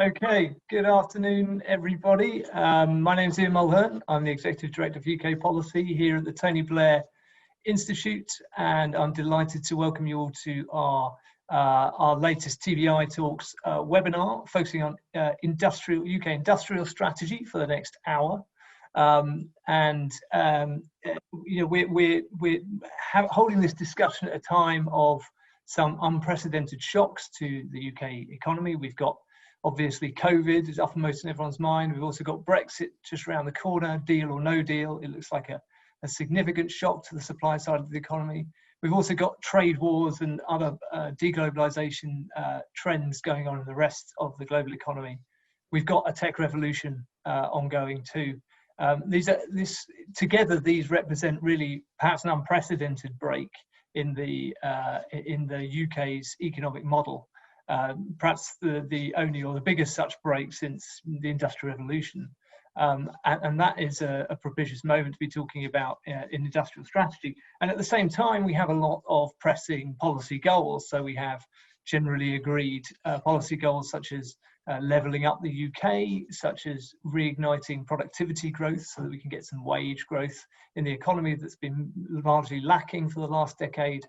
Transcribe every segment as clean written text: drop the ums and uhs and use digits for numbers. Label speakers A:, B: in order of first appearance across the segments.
A: Okay, good afternoon, everybody. My name is Mulheirn. I'm the Executive Director of UK Policy here at the Tony Blair Institute, and I'm delighted to welcome you all to our latest TBI Talks webinar, focusing on UK industrial strategy for the next hour. We're holding this discussion at a time of some unprecedented shocks to the UK economy. We've got obviously COVID is uppermost in everyone's mind. We've also got Brexit just around the corner, deal or no deal. It looks like a significant shock to the supply side of the economy. We've also got trade wars and other deglobalization trends going on in the rest of the global economy. We've got a tech revolution ongoing too. Together, these represent really perhaps an unprecedented break in the UK's economic model. Perhaps the only or the biggest such break since the Industrial Revolution. And that is a propitious moment to be talking about in industrial strategy. And at the same time, we have a lot of pressing policy goals. So we have generally agreed policy goals such as levelling up the UK, such as reigniting productivity growth so that we can get some wage growth in the economy that's been largely lacking for the last decade.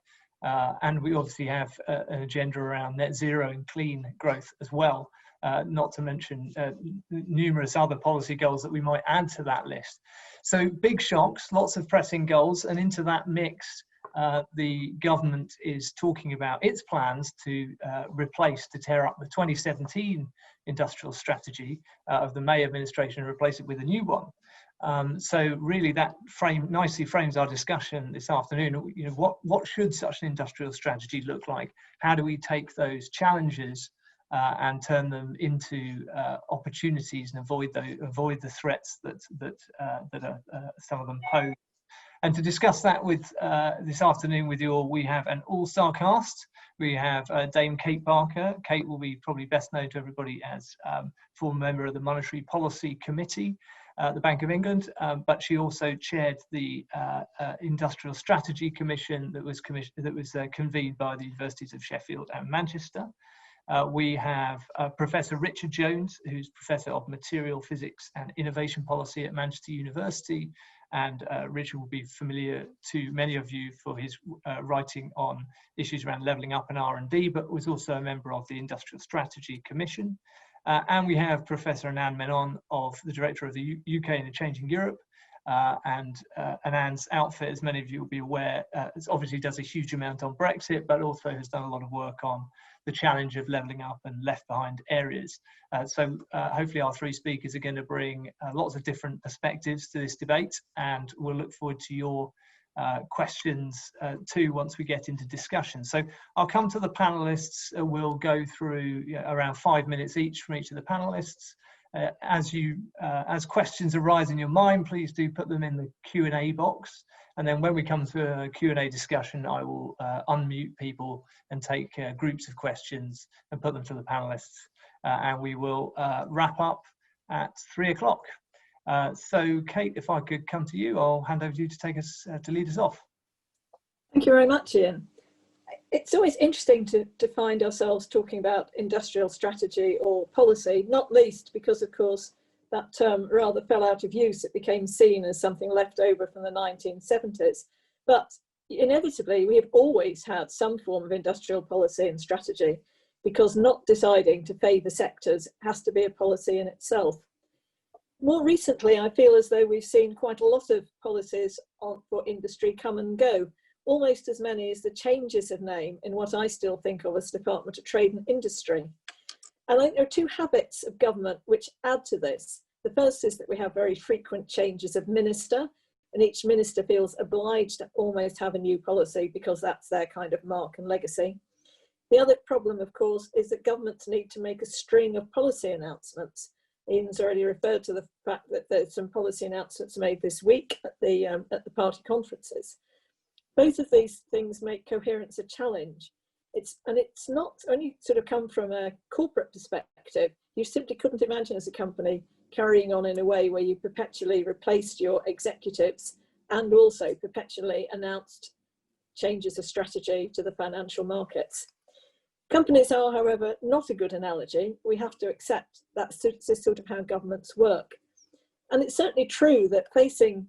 A: And we obviously have an agenda around net zero and clean growth as well, not to mention numerous other policy goals that we might add to that list. So big shocks, lots of pressing goals, and into that mix, the government is talking about its plans to tear up the 2017 industrial strategy of the May administration and replace it with a new one. So really that nicely frames our discussion this afternoon. You know, what should such an industrial strategy look like? How do we take those challenges and turn them into opportunities and avoid the threats that some of them pose? And to discuss that with this afternoon with you all, we have an all-star cast. We have Dame Kate Barker. Kate will be probably best known to everybody as former member of the Monetary Policy Committee at the Bank of England, but she also chaired the Industrial Strategy Commission that was convened by the Universities of Sheffield and Manchester. We have Professor Richard Jones, who's Professor of Material Physics and Innovation Policy at Manchester University. And Richard will be familiar to many of you for his writing on issues around levelling up and R&D, but was also a member of the Industrial Strategy Commission. And we have Professor Anand Menon, the Director of the UK in a Changing Europe. And Anand's outfit, as many of you will be aware, obviously does a huge amount on Brexit, but also has done a lot of work on the challenge of levelling up and left behind areas. So hopefully our three speakers are going to bring lots of different perspectives to this debate, and we'll look forward to your questions too once we get into discussion. So I'll come to the panelists. We'll go through around 5 minutes each from each of the panelists. As questions arise in your mind, please do put them in the Q&A box. And then when we come to a Q&A discussion, I will unmute people and take groups of questions and put them to the panelists. And we will wrap up at 3 o'clock. So Kate, if I could come to you, I'll hand over to you to lead us off.
B: Thank you very much, Ian. It's always interesting to find ourselves talking about industrial strategy or policy, not least because, of course, that term rather fell out of use. It became seen as something left over from the 1970s. But inevitably, we have always had some form of industrial policy and strategy, because not deciding to favour sectors has to be a policy in itself. More recently, I feel as though we've seen quite a lot of policies for industry come and go, almost as many as the changes of name in what I still think of as Department of Trade and Industry. And I think there are two habits of government which add to this. The first is that we have very frequent changes of minister, and each minister feels obliged to almost have a new policy because that's their kind of mark and legacy. The other problem, of course, is that governments need to make a string of policy announcements. Ian's already referred to the fact that there's some policy announcements made this week at the party conferences. Both of these things make coherence a challenge. It's not only sort of come from a corporate perspective. You simply couldn't imagine as a company carrying on in a way where you perpetually replaced your executives and also perpetually announced changes of strategy to the financial markets. Companies are, however, not a good analogy. We have to accept that this is sort of how governments work. And it's certainly true that facing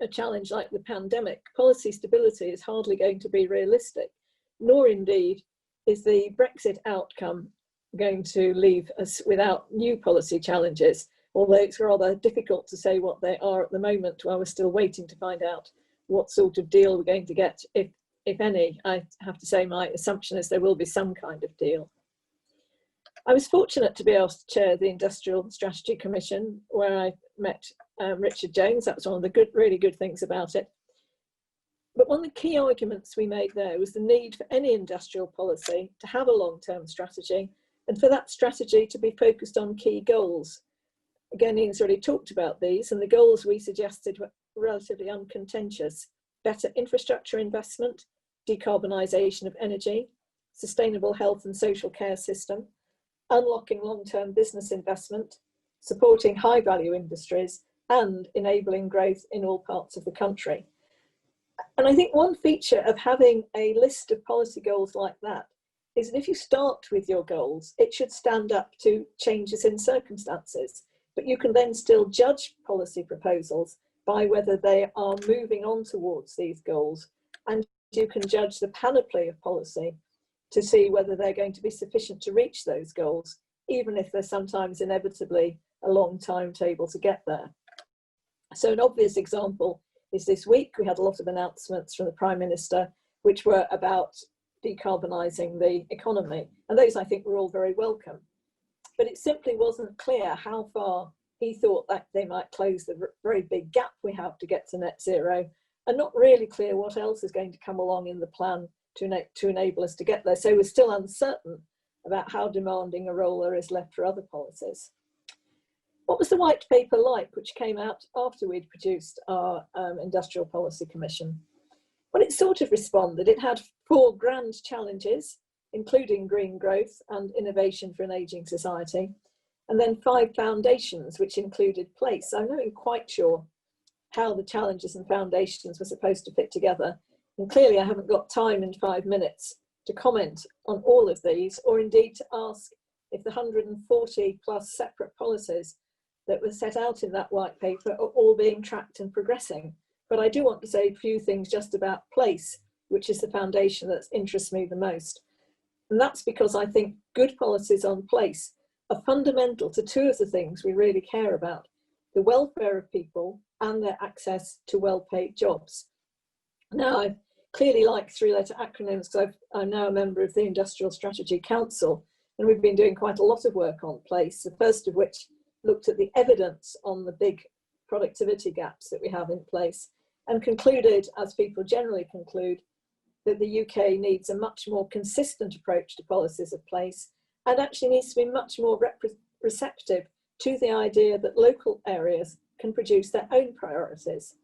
B: a challenge like the pandemic, policy stability is hardly going to be realistic, nor indeed is the Brexit outcome going to leave us without new policy challenges, although it's rather difficult to say what they are at the moment while we're still waiting to find out what sort of deal we're going to get, if any. I have to say my assumption is there will be some kind of deal. I was fortunate to be asked to chair the Industrial Strategy Commission, where I met Richard Jones. That was one of the really good things about it. But one of the key arguments we made there was the need for any industrial policy to have a long-term strategy, and for that strategy to be focused on key goals. Again, Ian's already talked about these, and the goals we suggested were relatively uncontentious: better infrastructure investment, decarbonisation of energy, sustainable health and social care system, unlocking long-term business investment, supporting high-value industries, and enabling growth in all parts of the country. And I think one feature of having a list of policy goals like that is that if you start with your goals, it should stand up to changes in circumstances, but you can then still judge policy proposals by whether they are moving on towards these goals, and you can judge the panoply of policy to see whether they're going to be sufficient to reach those goals, even if there's sometimes inevitably a long timetable to get there. So an obvious example is this week we had a lot of announcements from the Prime Minister which were about decarbonising the economy, and those I think were all very welcome. But it simply wasn't clear how far he thought that they might close the very big gap we have to get to net zero, and not really clear what else is going to come along in the plan to enable us to get there. So we're still uncertain about how demanding a role there is left for other policies. What was the white paper like, which came out after we'd produced our Industrial Policy Commission? Well, it sort of responded. It had 4 grand challenges, including green growth and innovation for an ageing society, and then 5 foundations, which included place. I'm not quite sure how the challenges and foundations were supposed to fit together, and clearly I haven't got time in 5 minutes to comment on all of these, or indeed to ask if the 140 plus separate policies that were set out in that white paper are all being tracked and progressing. But I do want to say a few things just about place, which is the foundation that interests me the most. And that's because I think good policies on place are fundamental to 2 of the things we really care about: the welfare of people and their access to well-paid jobs. Now, I clearly like 3-letter acronyms because I'm now a member of the Industrial Strategy Council, and we've been doing quite a lot of work on place, the first of which looked at the evidence on the big productivity gaps that we have in place, and concluded, as people generally conclude, that the UK needs a much more consistent approach to policies of place, and actually needs to be much more receptive to the idea that local areas can produce their own priorities.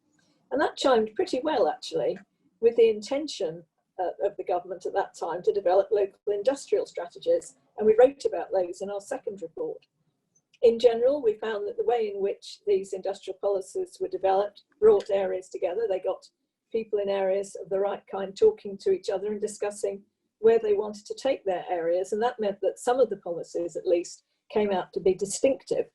B: And that chimed pretty well, actually, with the intention of the government at that time to develop local industrial strategies, and we wrote about those in our second report. In general, we found that the way in which these industrial policies were developed brought areas together. They got people in areas of the right kind talking to each other and discussing where they wanted to take their areas, and that meant that some of the policies, at least, came out to be distinctive.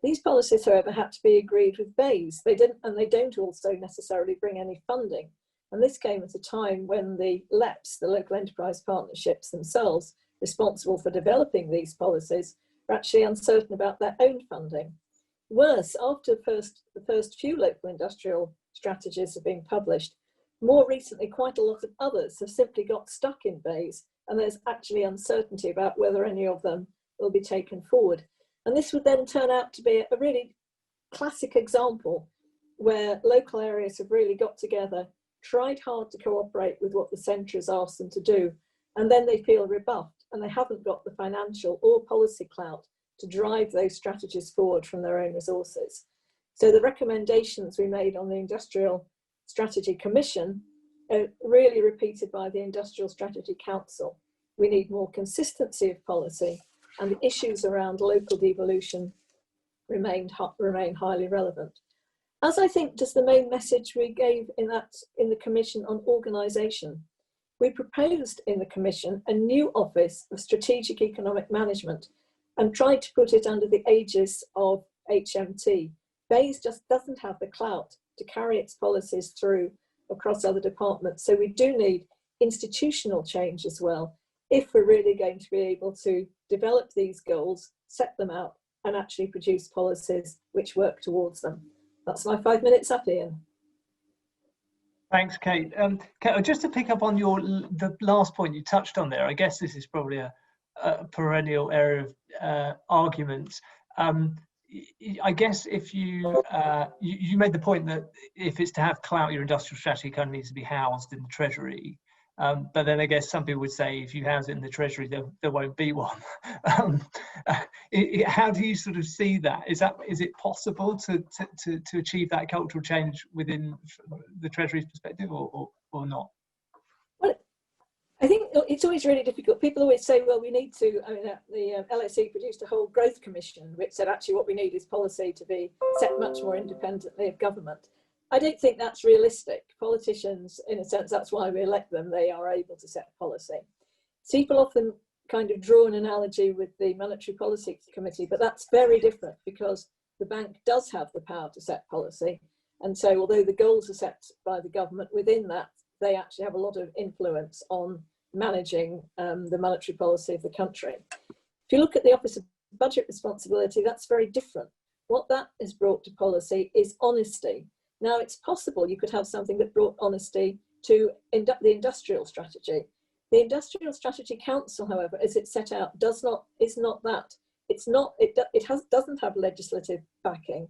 B: These policies, however, had to be agreed with BEIS. They don't also necessarily bring any funding. And this came at a time when the LEPs, the local enterprise partnerships themselves, responsible for developing these policies, were actually uncertain about their own funding. Worse, after the first few local industrial strategies have been published, more recently quite a lot of others have simply got stuck in BEIS, and there's actually uncertainty about whether any of them will be taken forward. And this would then turn out to be a really classic example where local areas have really got together, tried hard to cooperate with what the centre has asked them to do, and then they feel rebuffed and they haven't got the financial or policy clout to drive those strategies forward from their own resources. So the recommendations we made on the Industrial Strategy Commission are really repeated by the Industrial Strategy Council. We need more consistency of policy, and the issues around local devolution remain highly relevant. As I think does the main message we gave in the Commission on organisation. we proposed in the Commission a new Office of Strategic Economic Management and tried to put it under the aegis of HMT. BEIS just doesn't have the clout to carry its policies through across other departments. So we do need institutional change as well, if we're really going to be able to develop these goals, set them out, and actually produce policies which work towards them. That's my 5 minutes up, Ian.
A: Thanks, Kate. Kate, just to pick up on the last point you touched on there, I guess this is probably a perennial area of arguments. I guess if you made the point that if it's to have clout, your industrial strategy kind of needs to be housed in the Treasury. But then I guess some people would say if you house it in the Treasury, there won't be one. How do you sort of see that? Is it possible to achieve that cultural change within the Treasury's perspective, or not?
B: Well, I think it's always really difficult. People always say, well, we need to, I mean, the LSE produced a whole growth commission, which said actually what we need is policy to be set much more independently of government. I don't think that's realistic. Politicians, in a sense, that's why we elect them. They are able to set policy. So people often kind of draw an analogy with the Monetary Policy Committee, but that's very different because the bank does have the power to set policy. And so although the goals are set by the government, within that, they actually have a lot of influence on managing the monetary policy of the country. If you look at the Office of Budget Responsibility, that's very different. What that has brought to policy is honesty. Now, it's possible you could have something that brought honesty to the industrial strategy. The Industrial Strategy Council, however, as it's set out, is not that. Doesn't have legislative backing,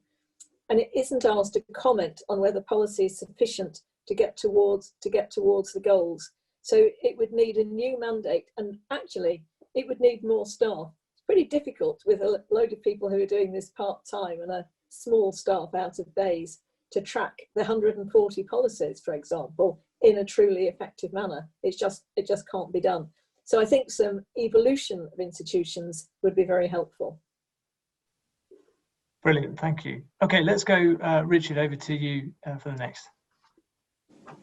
B: and it isn't asked to comment on whether policy is sufficient to get towards the goals. So it would need a new mandate, and actually, it would need more staff. It's pretty difficult with a load of people who are doing this part-time and a small staff out of BEIS to track the 140 policies, for example, in a truly effective manner. It just can't be done. So I think some evolution of institutions would be very helpful.
A: Brilliant, thank you. Okay, let's go, Richard, over to you for the next.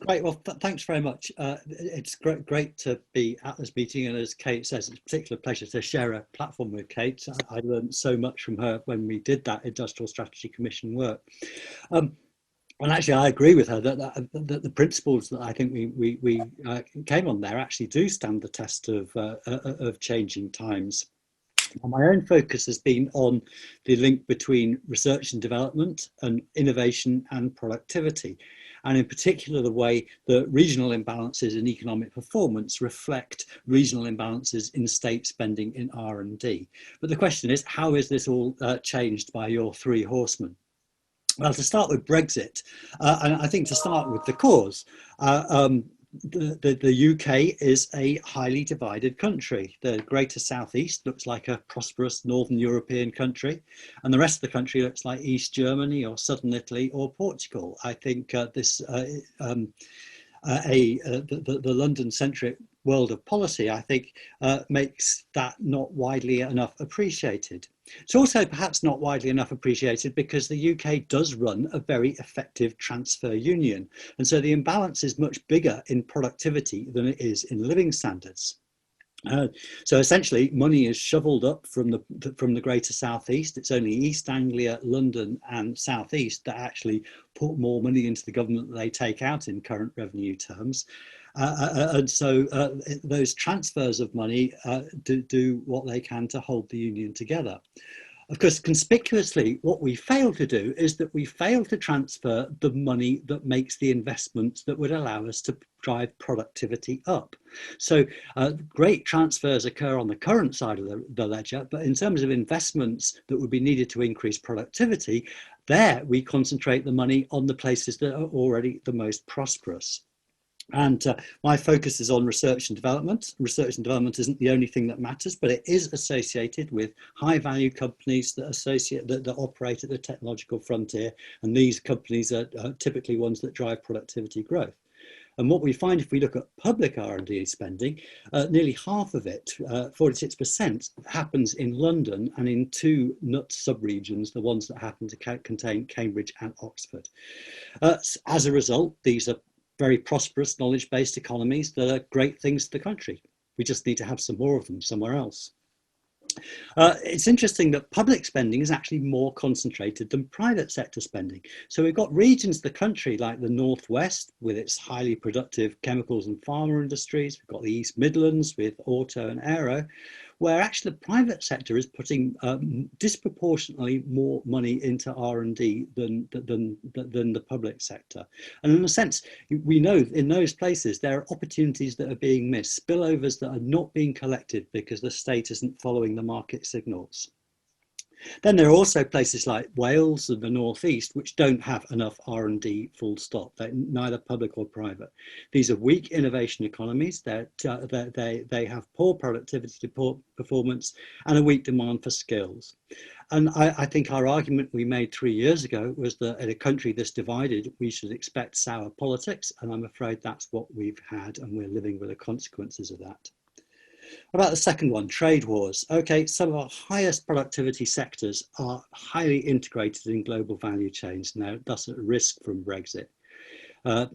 C: Great, well, thanks very much. It's great to be at this meeting, and as Kate says, it's a particular pleasure to share a platform with Kate. I learned so much from her when we did that Industrial Strategy Commission work. And actually, I agree with her that the principles that I think we came on there actually do stand the test of changing times. And my own focus has been on the link between research and development and innovation and productivity, and in particular the way that regional imbalances in economic performance reflect regional imbalances in state spending in R&D. But the question is, how is this all changed by your three horsemen? Well, to start with Brexit, and I think to start with the cause, the UK is a highly divided country. The greater southeast looks like a prosperous northern European country, and the rest of the country looks like East Germany or southern Italy or Portugal. I think the London-centric world of policy, I think, makes that not widely enough appreciated. It's also perhaps not widely enough appreciated because the UK does run a very effective transfer union. And so the imbalance is much bigger in productivity than it is in living standards. So essentially money is shoveled up from the greater southeast. It's only East Anglia, London and southeast that actually put more money into the government than they take out in current revenue terms. And so those transfers of money do what they can to hold the union together. Of course, conspicuously, what we fail to do is that we fail to transfer the money that makes the investments that would allow us to drive productivity up. So great transfers occur on the current side of the ledger, but in terms of investments that would be needed to increase productivity, there we concentrate the money on the places that are already the most prosperous. And my focus is on research and development. Research and development isn't the only thing that matters, but it is associated with high value companies that operate at the technological frontier. And these companies are typically ones that drive productivity growth. And what we find if we look at public R&D spending, nearly half of it, 46%, happens in London and in two nut sub-regions, the ones that happen to contain Cambridge and Oxford. As a result, these are very prosperous knowledge-based economies that are great things to the country. We just need to have some more of them somewhere else. It's interesting that public spending is actually more concentrated than private sector spending. So we've got regions of the country like the Northwest with its highly productive chemicals and pharma industries. We've got the East Midlands with auto and aero, where actually the private sector is putting disproportionately more money into R&D than the public sector. And in a sense, we know in those places there are opportunities that are being missed, spillovers that are not being collected because the state isn't following the market signals. Then there are also places like Wales and the Northeast, which don't have enough R&D full stop. They're neither public or private. These are weak innovation economies. They have poor productivity performance and a weak demand for skills. And I think our argument we made 3 years ago was that in a country this divided, we should expect sour politics. And I'm afraid that's what we've had, and we're living with the consequences of that. About the second one, trade wars. Okay, some of our highest productivity sectors are highly integrated in global value chains now, thus at risk from Brexit. The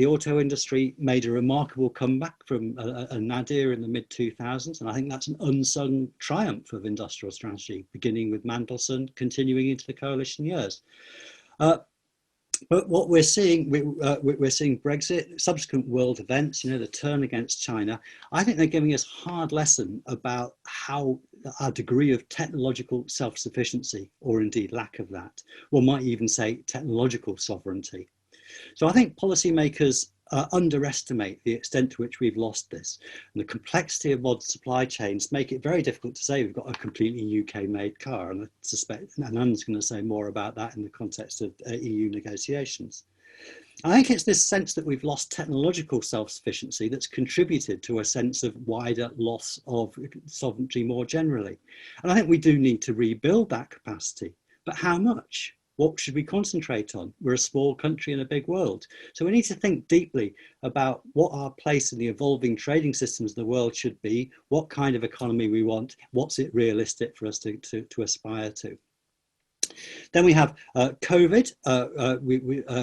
C: auto industry made a remarkable comeback from a nadir in the mid-2000s, and I think that's an unsung triumph of industrial strategy, beginning with Mandelson, continuing into the coalition years. But what we're seeing Brexit, subsequent world events, the turn against China. I think they're giving us a hard lesson about how our degree of technological self-sufficiency, or indeed lack of that, or might even say technological sovereignty. So I think policymakers underestimate the extent to which we've lost this. And the complexity of modern supply chains make it very difficult to say we've got a completely UK-made car. And I suspect Anand's going to say more about that in the context of EU negotiations. I think it's this sense that we've lost technological self-sufficiency that's contributed to a sense of wider loss of sovereignty more generally. And I think we do need to rebuild that capacity. But how much? What should we concentrate on? We're a small country in a big world. So we need to think deeply about what our place in the evolving trading systems of the world should be, what kind of economy we want, what's it realistic for us to aspire to. Then we have COVID,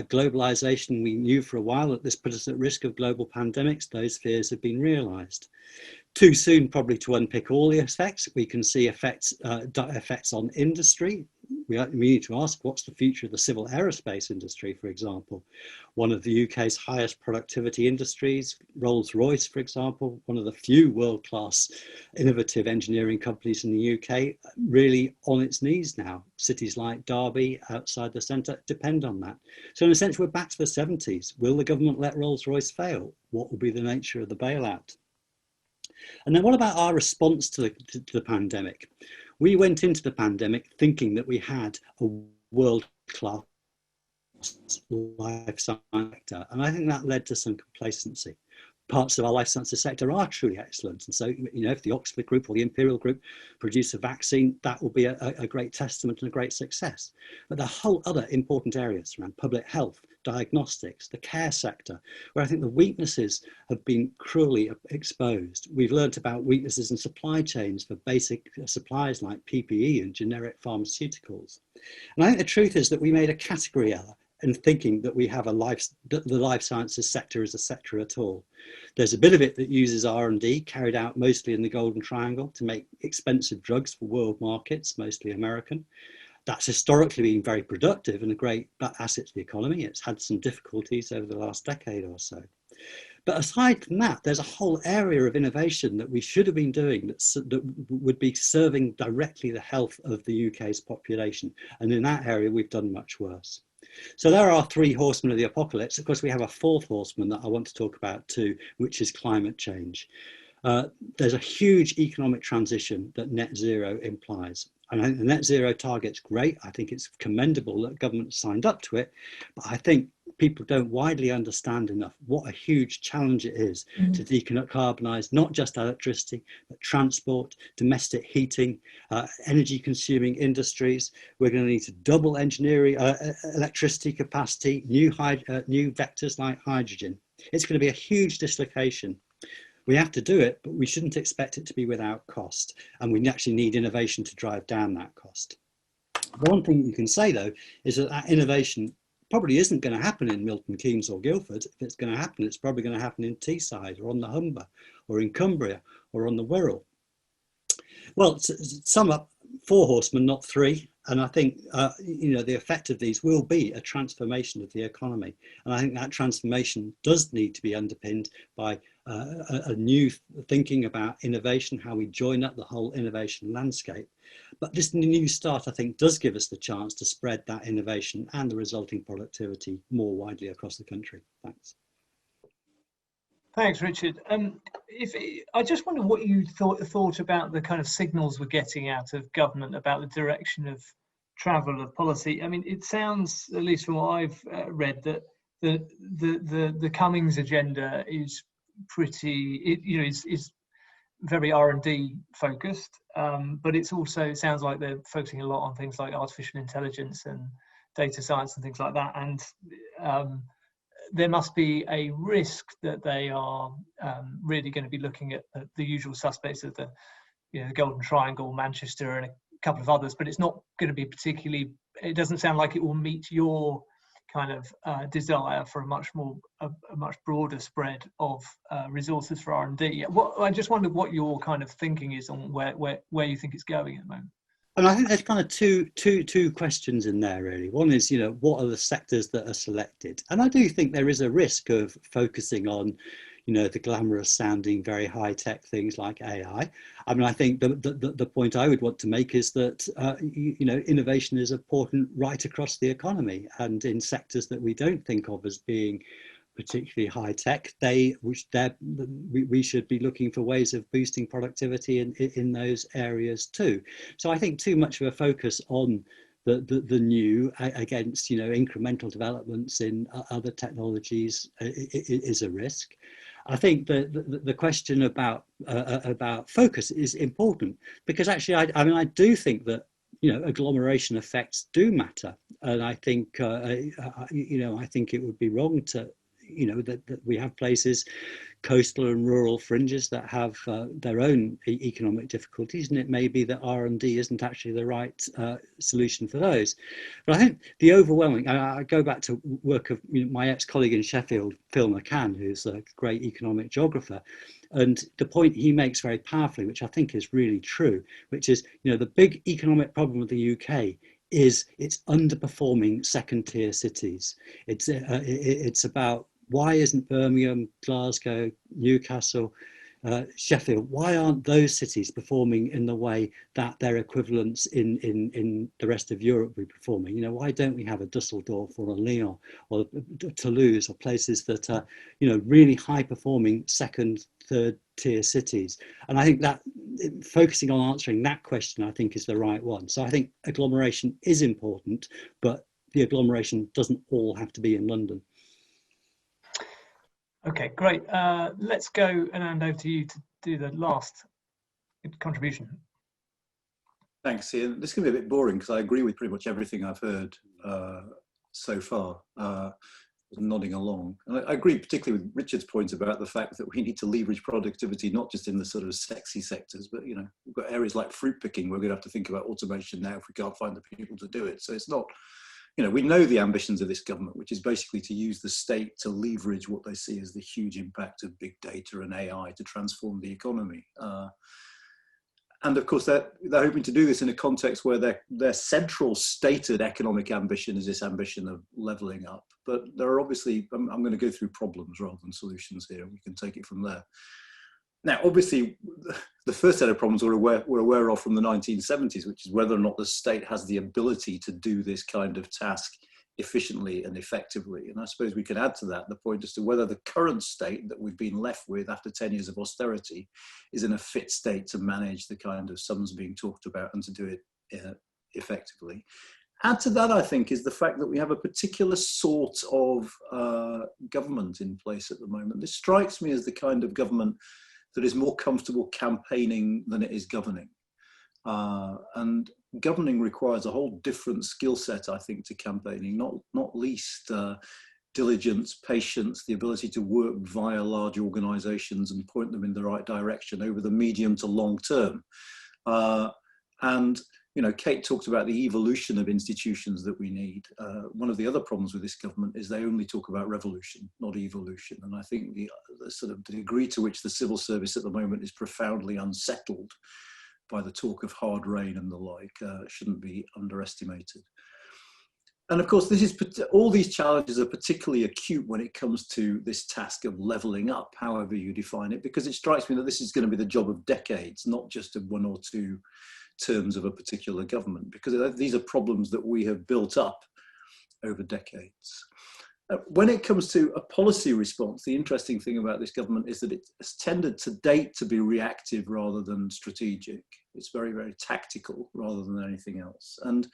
C: globalization. We knew for a while that this put us at risk of global pandemics. Those fears have been realized. Too soon probably to unpick all the effects. We can see effects on industry. We need to ask, what's the future of the civil aerospace industry, for example? One of the UK's highest productivity industries, Rolls-Royce, for example, one of the few world-class innovative engineering companies in the UK, really on its knees now. Cities like Derby, outside the centre, depend on that. So in a sense, we're back to the 70s. Will the government let Rolls-Royce fail? What will be the nature of the bailout? And then what about our response to the pandemic? We went into the pandemic thinking that we had a world-class life science sector, and I think that led to some complacency. Parts of our life sciences sector are truly excellent, and so if the Oxford Group or the Imperial Group produce a vaccine, that will be a great testament and a great success. But there are whole other important areas around public health, diagnostics, the care sector, where I think the weaknesses have been cruelly exposed. We've learnt about weaknesses in supply chains for basic supplies like PPE and generic pharmaceuticals. And I think the truth is that we made a category error in thinking that we have the life sciences sector as a sector at all. There's a bit of it that uses R&D carried out mostly in the Golden Triangle to make expensive drugs for world markets, mostly American. That's historically been very productive and a great asset to the economy. It's had some difficulties over the last decade or so. But aside from that, there's a whole area of innovation that we should have been doing that would be serving directly the health of the UK's population. And in that area, we've done much worse. So there are three horsemen of the apocalypse. Of course, we have a fourth horseman that I want to talk about too, which is climate change. There's a huge economic transition that net zero implies. And I think the net zero target's great. I think it's commendable that government signed up to it. But I think people don't widely understand enough what a huge challenge it is to decarbonise not just electricity, but transport, domestic heating, energy consuming industries. We're going to need to double engineering electricity capacity, new vectors like hydrogen. It's going to be a huge dislocation. We have to do it, but we shouldn't expect it to be without cost. And we actually need innovation to drive down that cost. One thing you can say, though, is that innovation probably isn't going to happen in Milton Keynes or Guildford. If it's going to happen, it's probably going to happen in Teesside or on the Humber or in Cumbria or on the Wirral. Well, to sum up, 4 horsemen, not 3. And I think, the effect of these will be a transformation of the economy. And I think that transformation does need to be underpinned by a new thinking about innovation, how we join up the whole innovation landscape. But this new start, I think, does give us the chance to spread that innovation and the resulting productivity more widely across the country. Thanks.
A: Thanks, Richard. I just wonder what you thought about the kind of signals we're getting out of government about the direction of travel of policy. I mean, it sounds, at least from what I've read, that the Cummings agenda is pretty, is very R&D focused, but it's also, it sounds like they're focusing a lot on things like artificial intelligence and data science and things like that. And there must be a risk that they are really going to be looking at the usual suspects of the Golden Triangle, Manchester, and a couple of others, but it's not going to be particularly, it doesn't sound like it will meet your kind of desire for a much broader spread of resources for R&D. I just wondered what your kind of thinking is on where you think it's going at the moment.
C: And I think there's kind of two questions in there, really. One is, what are the sectors that are selected? And I do think there is a risk of focusing on, the glamorous sounding, very high tech things like AI. I mean, I think the point I would want to make is that, innovation is important right across the economy, and in sectors that we don't think of as being particularly high tech, we should be looking for ways of boosting productivity in those areas too. So I think too much of a focus on the new against incremental developments in other technologies is a risk. I think the question about focus is important, because actually I do think that agglomeration effects do matter, and I think I think it would be wrong to that we have places, coastal and rural fringes, that have their own economic difficulties, and it may be that R&D isn't actually the right solution for those. But I think the overwhelming, I go back to work of my ex-colleague in Sheffield, Phil McCann, who's a great economic geographer, and the point he makes very powerfully, which I think is really true, which is the big economic problem of the UK is it's underperforming second-tier cities. It's about, why isn't Birmingham, Glasgow, Newcastle, Sheffield, why aren't those cities performing in the way that their equivalents in the rest of Europe are performing? Why don't we have a Dusseldorf or a Lyon or Toulouse, or places that are really high performing second, third tier cities? And I think that focusing on answering that question, I think, is the right one. So I think agglomeration is important, but the agglomeration doesn't all have to be in London.
A: Okay, great. Let's go, Anand, over to you to do the last contribution.
D: Thanks, Ian. This is going to be a bit boring because I agree with pretty much everything I've heard so far. Nodding along. And I agree particularly with Richard's point about the fact that we need to leverage productivity, not just in the sort of sexy sectors, but we've got areas like fruit picking. We're going to have to think about automation now if we can't find the people to do it. So it's not, we know the ambitions of this government, which is basically to use the state to leverage what they see as the huge impact of big data and AI to transform the economy. And of course, they're hoping to do this in a context where their central stated economic ambition is this ambition of levelling up. But there are obviously, I'm going to go through problems rather than solutions here. We can take it from there. Now, obviously, the first set of problems we're aware of from the 1970s, which is whether or not the state has the ability to do this kind of task efficiently and effectively. And I suppose we can add to that the point as to whether the current state that we've been left with after 10 years of austerity is in a fit state to manage the kind of sums being talked about and to do it effectively. Add to that, I think, is the fact that we have a particular sort of government in place at the moment. This strikes me as the kind of government that is more comfortable campaigning than it is governing. And governing requires a whole different skill set, I think, to campaigning, not least diligence, patience, the ability to work via large organizations and point them in the right direction over the medium to long term. And You know, Kate talked about the evolution of institutions that we need. One of the other problems with this government is they only talk about revolution, not evolution. And I think the sort of the degree to which the civil service at the moment is profoundly unsettled by the talk of hard rain and the like shouldn't be underestimated. And of course, all these challenges are particularly acute when it comes to this task of levelling up, however you define it, because it strikes me that this is going to be the job of decades, not just of 1 or 2 terms of a particular government, because these are problems that we have built up over decades. When it comes to a policy response, the interesting thing about this government is that it has tended to date to be reactive rather than strategic. It's very, very tactical rather than anything else. And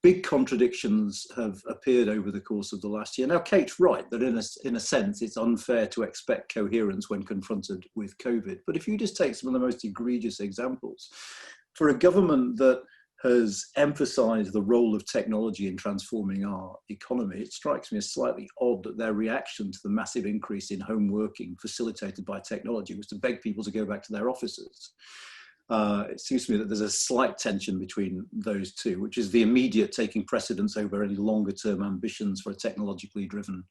D: big contradictions have appeared over the course of the last year. Now, Kate's right that in a sense, it's unfair to expect coherence when confronted with COVID. But if you just take some of the most egregious examples, for a government that has emphasized the role of technology in transforming our economy, it strikes me as slightly odd that their reaction to the massive increase in home working facilitated by technology was to beg people to go back to their offices. It seems to me that there's a slight tension between those two, which is the immediate taking precedence over any longer term ambitions for a technologically driven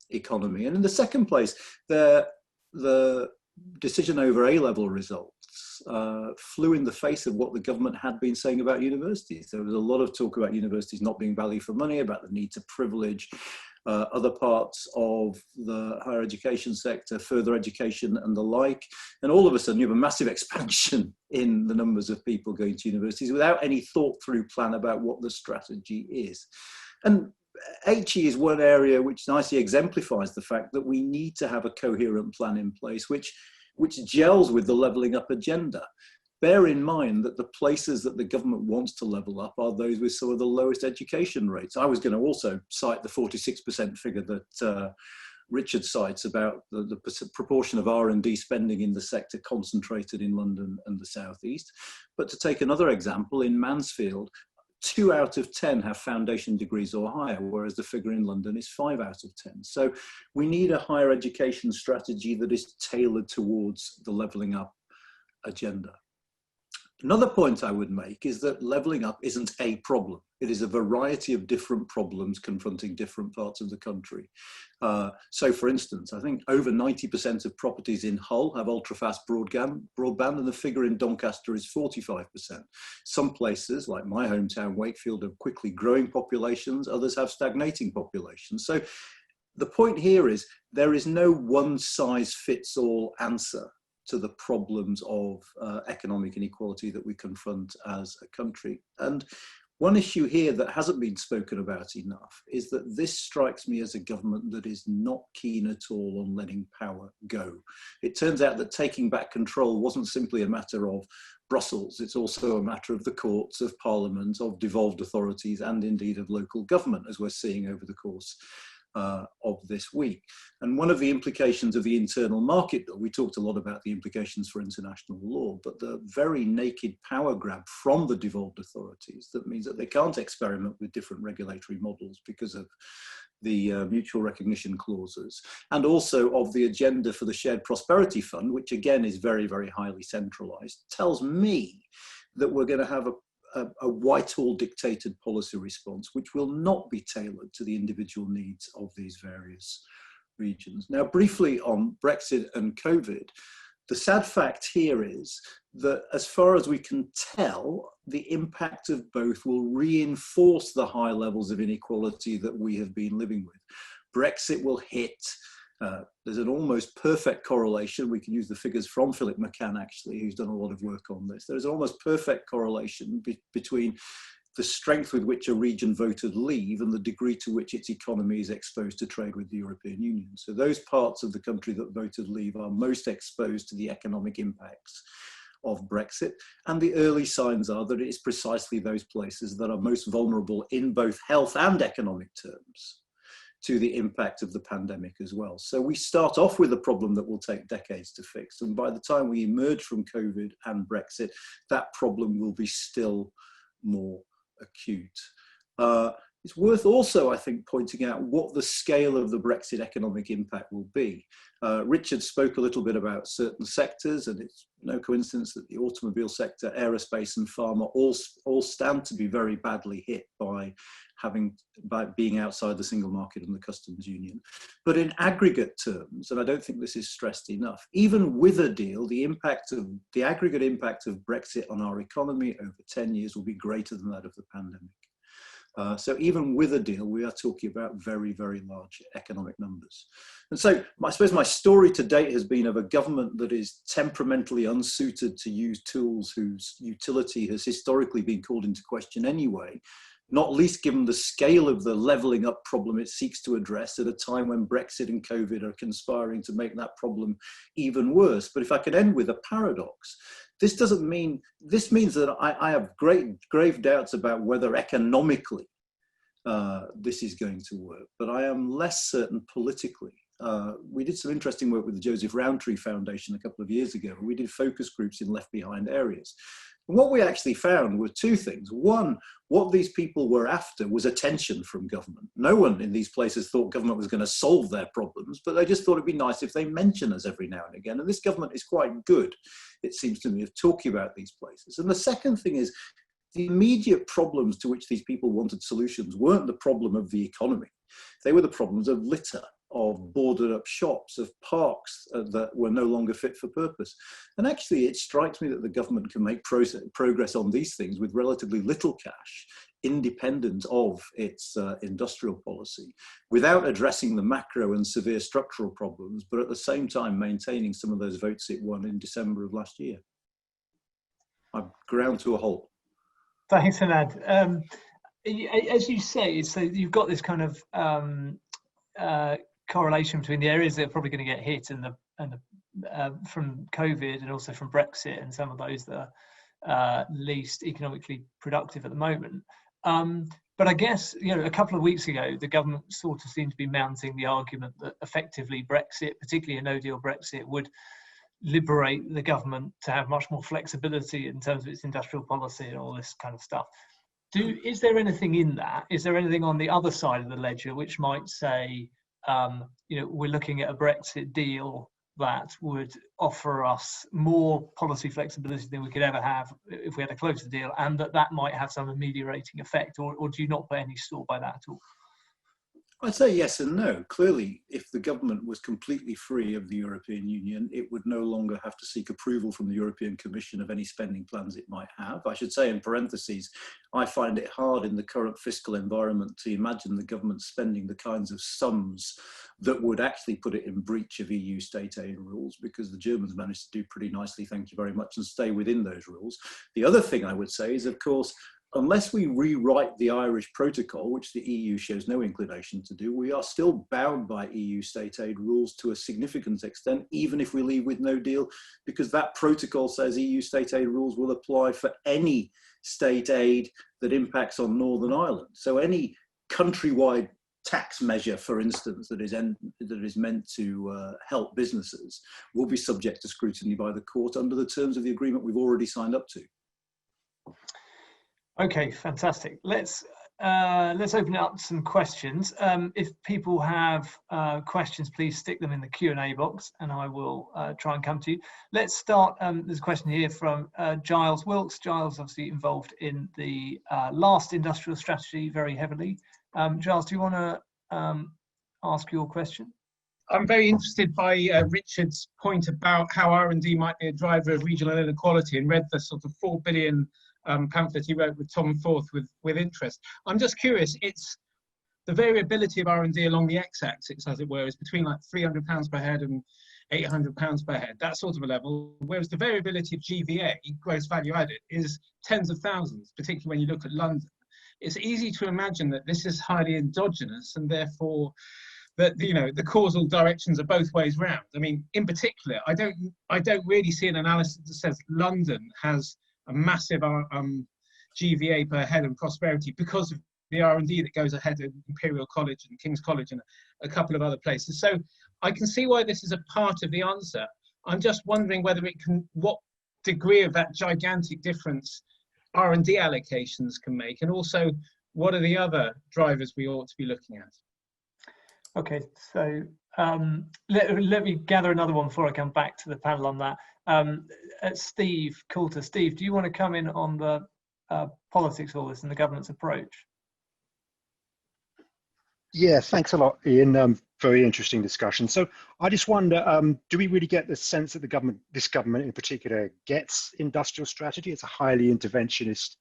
D: economy. And in the second place, the decision over A-level results flew in the face of what the government had been saying about universities. There was a lot of talk about universities not being value for money, about the need to privilege other parts of the higher education sector, further education and the like. And all of a sudden you have a massive expansion in the numbers of people going to universities without any thought through plan about what the strategy is. And HE is one area which nicely exemplifies the fact that we need to have a coherent plan in place which gels with the levelling up agenda. Bear in mind that the places that the government wants to level up are those with some of the lowest education rates. I was going to also cite the 46% figure that Richard cites about the proportion of R&D spending in the sector concentrated in London and the South East. But to take another example, in Mansfield, 2 out of 10 have foundation degrees or higher, whereas the figure in London is 5 out of 10. So we need a higher education strategy that is tailored towards the levelling up agenda. Another point I would make is that levelling up isn't a problem. It is a variety of different problems confronting different parts of the country. So for instance, I think over 90% of properties in Hull have ultra-fast broadband, and the figure in Doncaster is 45%. Some places, like my hometown, Wakefield, have quickly growing populations, others have stagnating populations. So the point here is there is no one-size-fits-all answer to the problems of economic inequality that we confront as a country. And one issue here that hasn't been spoken about enough is that this strikes me as a government that is not keen at all on letting power go. It turns out that taking back control wasn't simply a matter of Brussels, it's also a matter of the courts, of Parliament, of devolved authorities, and indeed of local government, as we're seeing over the course of this week. And one of the implications of the internal market, we talked a lot about the implications for international law, but the very naked power grab from the devolved authorities that means that they can't experiment with different regulatory models because of the mutual recognition clauses, and also of the agenda for the Shared Prosperity Fund, which again is very, very highly centralised, tells me that we're going to have a Whitehall dictated policy response, which will not be tailored to the individual needs of these various regions. Now, briefly on Brexit and COVID, the sad fact here is that as far as we can tell, the impact of both will reinforce the high levels of inequality that we have been living with. Brexit will hit. There's an almost perfect correlation. We can use the figures from Philip McCann, actually, who's done a lot of work on this. There's an almost perfect correlation between the strength with which a region voted leave and the degree to which its economy is exposed to trade with the European Union. So those parts of the country that voted leave are most exposed to the economic impacts of Brexit. And the early signs are that it is precisely those places that are most vulnerable in both health and economic terms to the impact of the pandemic as well. So we start off with a problem that will take decades to fix. And by the time we emerge from COVID and Brexit, that problem will be still more acute. It's worth also, I think, pointing out what the scale of the Brexit economic impact will be. Richard spoke a little bit about certain sectors, and it's no coincidence that the automobile sector, aerospace and pharma all stand to be very badly hit by being outside the single market and the customs union. But in aggregate terms, and I don't think this is stressed enough, even with a deal, the aggregate impact of Brexit on our economy over 10 years will be greater than that of the pandemic. So even with a deal, we are talking about very, very large economic numbers. And so I suppose my story to date has been of a government that is temperamentally unsuited to use tools whose utility has historically been called into question anyway, not least given the scale of the levelling up problem it seeks to address at a time when Brexit and COVID are conspiring to make that problem even worse. But if I could end with a paradox, this means that I have grave doubts about whether economically this is going to work, but I am less certain politically. We did some interesting work with the Joseph Rowntree Foundation a couple of years ago. We did focus groups in left behind areas. And what we actually found were two things. One, what these people were after was attention from government. No one in these places thought government was going to solve their problems, but they just thought it'd be nice if they mention us every now and again. And this government is quite good, it seems to me, of talking about these places. And the second thing is, the immediate problems to which these people wanted solutions weren't the problem of the economy. They were the problems of litter, of boarded up shops, of parks that were no longer fit for purpose. And actually, it strikes me that the government can make progress on these things with relatively little cash, independent of its industrial policy, without addressing the macro and severe structural problems, but at the same time maintaining some of those votes it won in December of last year. I've ground to a halt.
A: Thanks, Anand. As you say, so you've got this kind of correlation between the areas that are probably going to get hit from COVID and also from Brexit, and some of those that are least economically productive at the moment. But I guess, a couple of weeks ago, the government sort of seemed to be mounting the argument that effectively Brexit, particularly a no-deal Brexit, would liberate the government to have much more flexibility in terms of its industrial policy and all this kind of stuff. Is there anything in that? Is there anything on the other side of the ledger which might say, we're looking at a Brexit deal that would offer us more policy flexibility than we could ever have if we had a closer deal, and that might have some ameliorating effect, or do you not put any store by that at all?
D: I'd say yes and no. Clearly, if the government was completely free of the European Union, it would no longer have to seek approval from the European Commission of any spending plans it might have. I should say in parentheses, I find it hard in the current fiscal environment to imagine the government spending the kinds of sums that would actually put it in breach of EU state aid rules, because the Germans managed to do pretty nicely, thank you very much, and stay within those rules. The other thing I would say is, of course, unless we rewrite the Irish protocol, which the EU shows no inclination to do, we are still bound by EU state aid rules to a significant extent, even if we leave with no deal, because that protocol says EU state aid rules will apply for any state aid that impacts on Northern Ireland. So any countrywide tax measure, for instance, that is meant to help businesses will be subject to scrutiny by the court under the terms of the agreement we've already signed up to.
A: Okay, fantastic. Let's open up some questions. If people have questions, please stick them in the Q&A box, and I will try and come to you. Let's start. There's a question here from Giles Wilkes. Giles, obviously involved in the last industrial strategy very heavily. Giles, do you want to ask your question?
E: I'm very interested by Richard's point about how R&D might be a driver of regional inequality, and read the sort of 4 billion pamphlet he wrote with Tom Forth with interest. I'm just curious, it's the variability of R&D along the x-axis, as it were, is between like £300 per head and £800 per head, that sort of a level, whereas the variability of GVA, gross value added, is tens of thousands, particularly when you look at London. It's easy to imagine that this is highly endogenous, and therefore that the causal directions are both ways round. I mean, in particular, I don't really see an analysis that says London has a massive GVA per head and prosperity because of the R&D that goes ahead in Imperial College and King's College and a couple of other places. So I can see why this is a part of the answer. I'm just wondering whether what degree of that gigantic difference R&D allocations can make, and also what are the other drivers we ought to be looking at?
A: Okay, so let me gather another one before I come back to the panel on that. Steve Coulter. Steve, do you want to come in on the politics of all this and the government's approach?
F: Yeah, thanks a lot, Ian. Very interesting discussion. So I just wonder, do we really get the sense that this government in particular, gets industrial strategy? It's a highly interventionist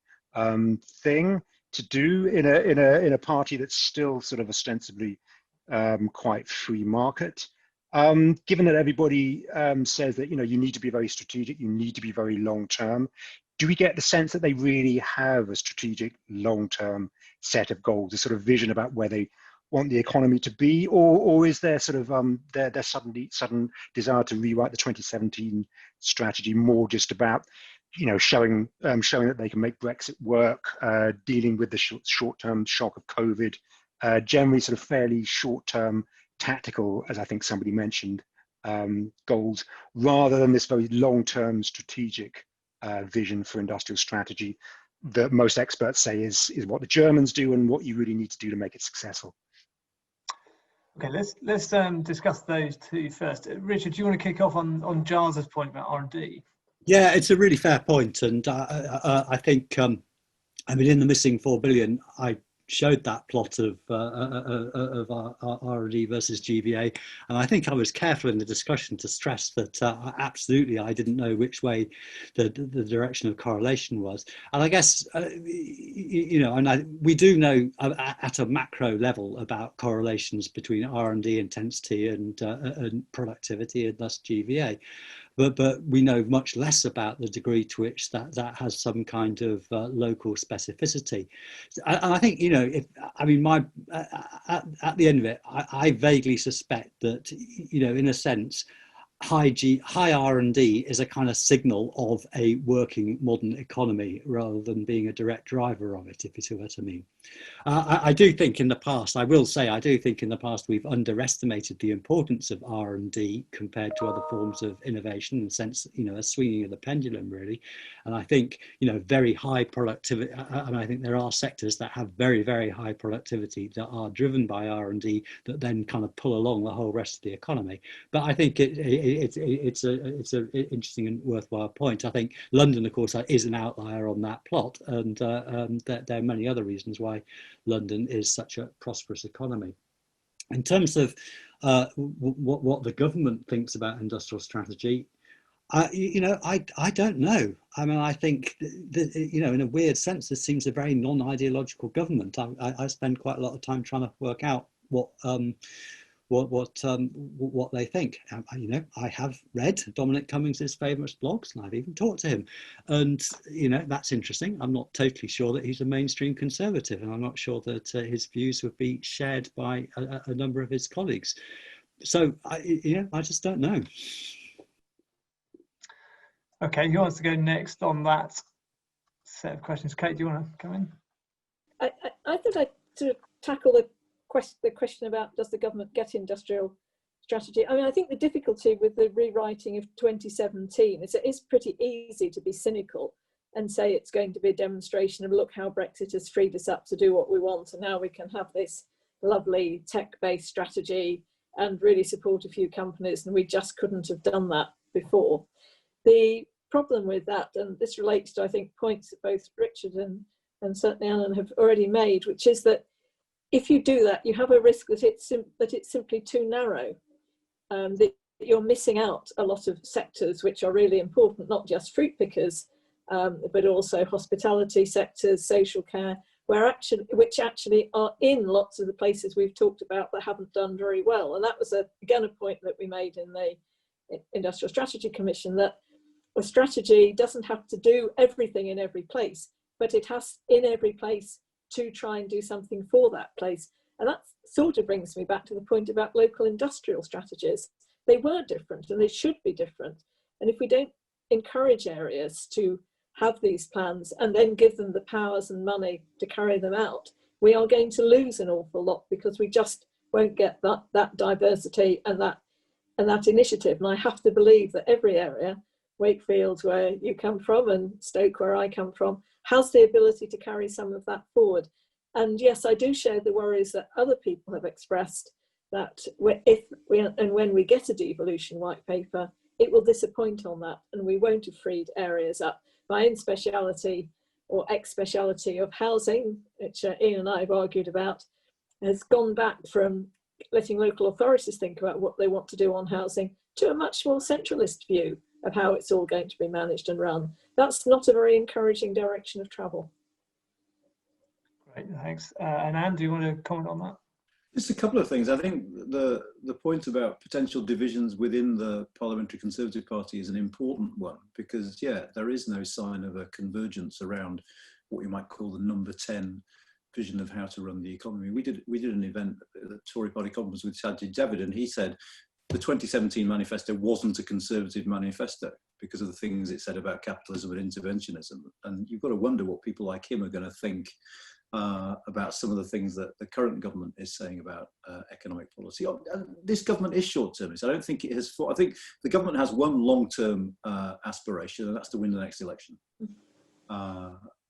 F: thing to do in a party that's still sort of ostensibly quite free market. Given that everybody says that you need to be very strategic, you need to be very long term. Do we get the sense that they really have a strategic long term set of goals, a sort of vision about where they want the economy to be, or is there sort of their sudden desire to rewrite the 2017 strategy more just about showing that they can make Brexit work, dealing with the short-term shock of COVID, generally sort of fairly short-term tactical, as I think somebody mentioned, goals, rather than this very long-term strategic vision for industrial strategy that most experts say is what the Germans do and what you really need to do to make it successful.
A: Okay, let's discuss those two first. Richard, do you want to kick off on Giles's point about R&D?
C: Yeah, it's a really fair point, and I think I mean, in the missing 4 billion, I showed that plot of R&D versus GVA, and I think I was careful in the discussion to stress that absolutely I didn't know which way the direction of correlation was. And I guess we do know at a macro level about correlations between R&D intensity and productivity, and thus GVA. But we know much less about the degree to which that has some kind of local specificity. And I think, at the end of it, I vaguely suspect that, in a sense, high R&D is a kind of signal of a working modern economy rather than being a direct driver of it, if you see what I mean. I do think in the past, we've underestimated the importance of R&D compared to other forms of innovation, in the sense, a swinging of the pendulum, really. And I think, very high productivity, and I think there are sectors that have very, very high productivity that are driven by R&D that then kind of pull along the whole rest of the economy. But I think it's an interesting and worthwhile point. I think London, of course, is an outlier on that plot, and there are many other reasons why London is such a prosperous economy. In terms of what the government thinks about industrial strategy, I don't know. I mean, I think that, in a weird sense, this seems a very non-ideological government. I spend quite a lot of time trying to work out what they think. I have read Dominic Cummings's famous blogs, and I've even talked to him, and that's interesting. I'm not totally sure that he's a mainstream conservative, and I'm not sure that his views would be shared by a number of his colleagues. So I just don't know.
A: Okay, who wants to go next on that set of questions? Kate, do you want to come in?
B: I thought I'd sort of tackle the question about, does the government get industrial strategy? I mean, I think the difficulty with the rewriting of 2017 is it is pretty easy to be cynical and say it's going to be a demonstration of, look how Brexit has freed us up to do what we want, and now we can have this lovely tech-based strategy and really support a few companies, and we just couldn't have done that before. The problem with that, and this relates to, I think, points that both Richard and certainly Anand have already made, which is that if you do that, you have a risk that it's simply too narrow, that you're missing out a lot of sectors which are really important, not just fruit pickers, but also hospitality sectors, social care, which actually are in lots of the places we've talked about that haven't done very well. And that was, again, a point that we made in the Industrial Strategy Commission, that a strategy doesn't have to do everything in every place, but it has in every place to try and do something for that place. And that sort of brings me back to the point about local industrial strategies. They were different and they should be different. And if we don't encourage areas to have these plans and then give them the powers and money to carry them out, we are going to lose an awful lot, because we just won't get that diversity and that initiative. And I have to believe that every area, Wakefield, where you come from, and Stoke, where I come from, has the ability to carry some of that forward. And yes, I do share the worries that other people have expressed, that if we, and when we get a devolution white paper, it will disappoint on that, and we won't have freed areas up. My own speciality or ex-speciality of housing, which Ian and I have argued about, has gone back from letting local authorities think about what they want to do on housing to a much more centralist view of how it's all going to be managed and run. That's not a very encouraging direction of travel.
A: Great, thanks. Anand, do you want to comment on that?
D: Just a couple of things. I think the point about potential divisions within the Parliamentary Conservative Party is an important one, because, yeah, there is no sign of a convergence around what you might call the number 10 vision of how to run the economy. We did an event at the Tory Party conference with Sajid Javid, and he said the 2017 manifesto wasn't a Conservative manifesto because of the things it said about capitalism and interventionism. And you've got to wonder what people like him are going to think about some of the things that the current government is saying about economic policy. And this government is short-termist. I don't think it has. I think the government has one long-term aspiration, and that's to win the next election.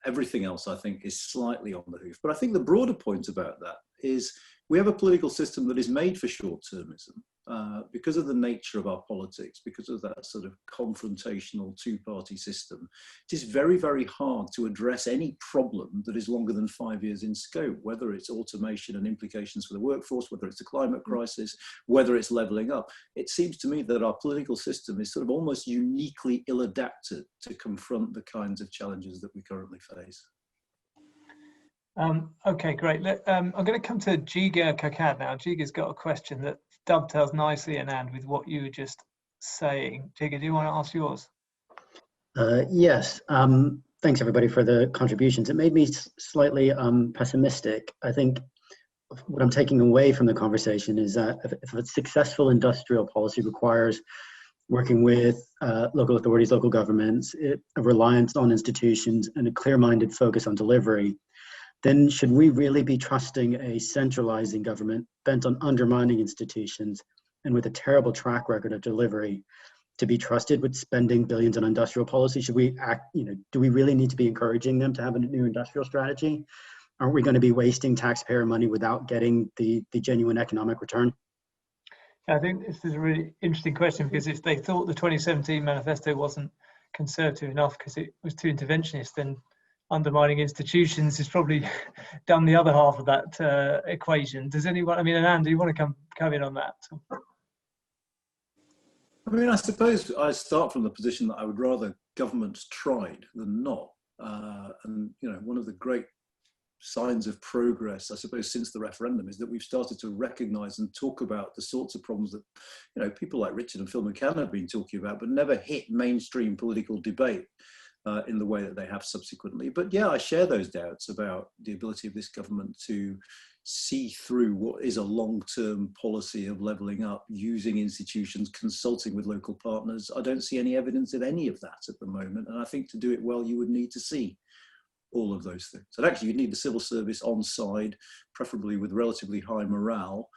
D: Everything else, I think, is slightly on the hoof. But I think the broader point about that is we have a political system that is made for short-termism because of the nature of our politics, because of that sort of confrontational two-party system. It is very, very hard to address any problem that is longer than 5 years in scope, whether it's automation and implications for the workforce, whether it's a climate crisis, whether it's levelling up. It seems to me that our political system is sort of almost uniquely ill-adapted to confront the kinds of challenges that we currently face.
A: Okay, great. I'm going to come to Jigar Kakad now. Jigar's got a question that dovetails nicely, Anand, with what you were just saying. Jigar, do you want to ask yours?
G: Yes. Thanks, everybody, for the contributions. It made me slightly pessimistic. I think what I'm taking away from the conversation is that if a successful industrial policy requires working with local authorities, local governments, a reliance on institutions, and a clear-minded focus on delivery, then should we really be trusting a centralizing government bent on undermining institutions and with a terrible track record of delivery to be trusted with spending billions on industrial policy? Should we act, do we really need to be encouraging them to have a new industrial strategy? Aren't we going to be wasting taxpayer money without getting the genuine economic return?
A: I think this is a really interesting question, because if they thought the 2017 manifesto wasn't conservative enough because it was too interventionist, then undermining institutions is probably done the other half of that equation. Does anyone, Anand, do you want to come in on that?
D: I suppose I start from the position that I would rather governments tried than not. And, one of the great signs of progress, I suppose, since the referendum is that we've started to recognise and talk about the sorts of problems that, people like Richard and Phil McCann have been talking about, but never hit mainstream political debate in the way that they have subsequently. But yeah, I share those doubts about the ability of this government to see through what is a long-term policy of levelling up, using institutions, consulting with local partners. I don't see any evidence of any of that at the moment. And I think to do it well, you would need to see all of those things. And actually, you'd need the civil service on side, preferably with relatively high morale,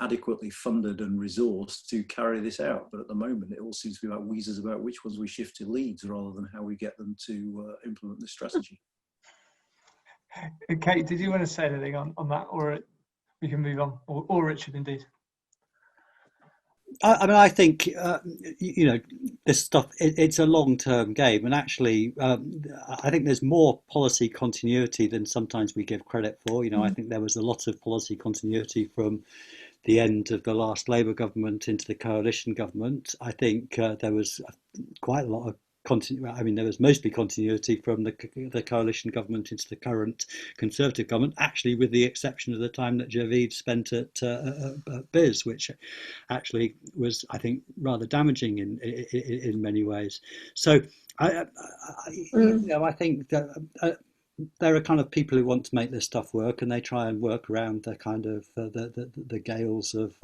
D: adequately funded and resourced to carry this out. But at the moment, it all seems to be about wheezes about which ones we shift to Leeds rather than how we get them to implement this strategy.
A: Kate, did you want to say anything on that, or we can move on, or Richard, indeed?
C: I think, this stuff, it's a long-term game. And actually, I think there's more policy continuity than sometimes we give credit for. I think there was a lot of policy continuity from the end of the last Labour government into the coalition government. I think there was quite a lot of there was mostly continuity from the coalition government into the current Conservative government, actually with the exception of the time that Javid spent at BIS, which actually was, I think, rather damaging in many ways. So I think that there are kind of people who want to make this stuff work, and they try and work around the kind of the gales of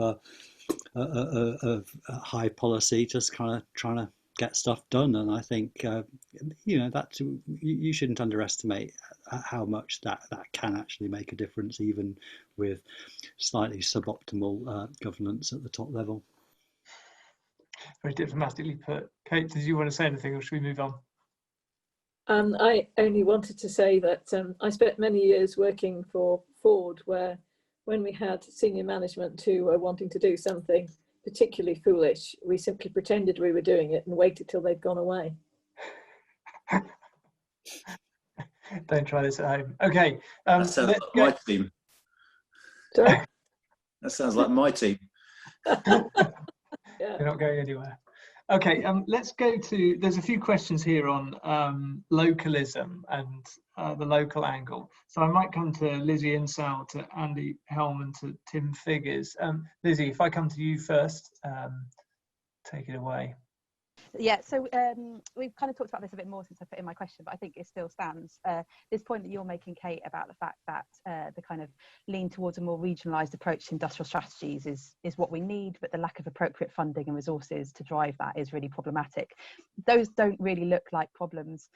C: high policy, just kind of trying to get stuff done. And I think that you shouldn't underestimate how much that can actually make a difference, even with slightly suboptimal governance at the top level.
A: Very diplomatically put. Kate, did you want to say anything, or should we move on?
B: I only wanted to say that I spent many years working for Ford, where when we had senior management who were wanting to do something particularly foolish, we simply pretended we were doing it and waited till they'd gone away.
A: Don't try this at home. Okay.
D: That sounds like my team.
B: Sorry?
D: That sounds like my team.
B: Yeah.
A: You're not going anywhere. Okay, let's go to, there's a few questions here on localism and the local angle. So I might come to Lizzie Insall, to Andy Helm and to Tim Figures. Lizzie, if I come to you first, take it away.
H: Yeah, so we've kind of talked about this a bit more since I put in my question, but I think it still stands. This point that you're making, Kate, about the fact that the kind of lean towards a more regionalised approach to industrial strategies is what we need, but the lack of appropriate funding and resources to drive that is really problematic. Those don't really look like problems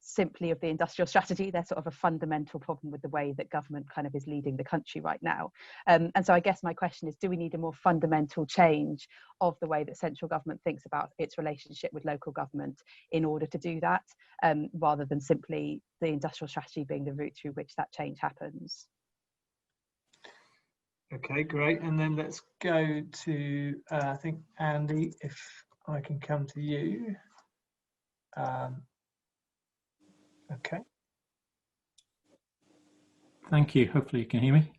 H: simply of the industrial strategy. They're sort of a fundamental problem with the way that government kind of is leading the country right now. And so I guess my question is, do we need a more fundamental change of the way that central government thinks about its relationship with local government in order to do that, rather than simply the industrial strategy being the route through which that change happens?
A: Okay, great. And then let's go to, I think, Andy, if I can come to you. Okay.
I: Thank you. Hopefully you can hear me.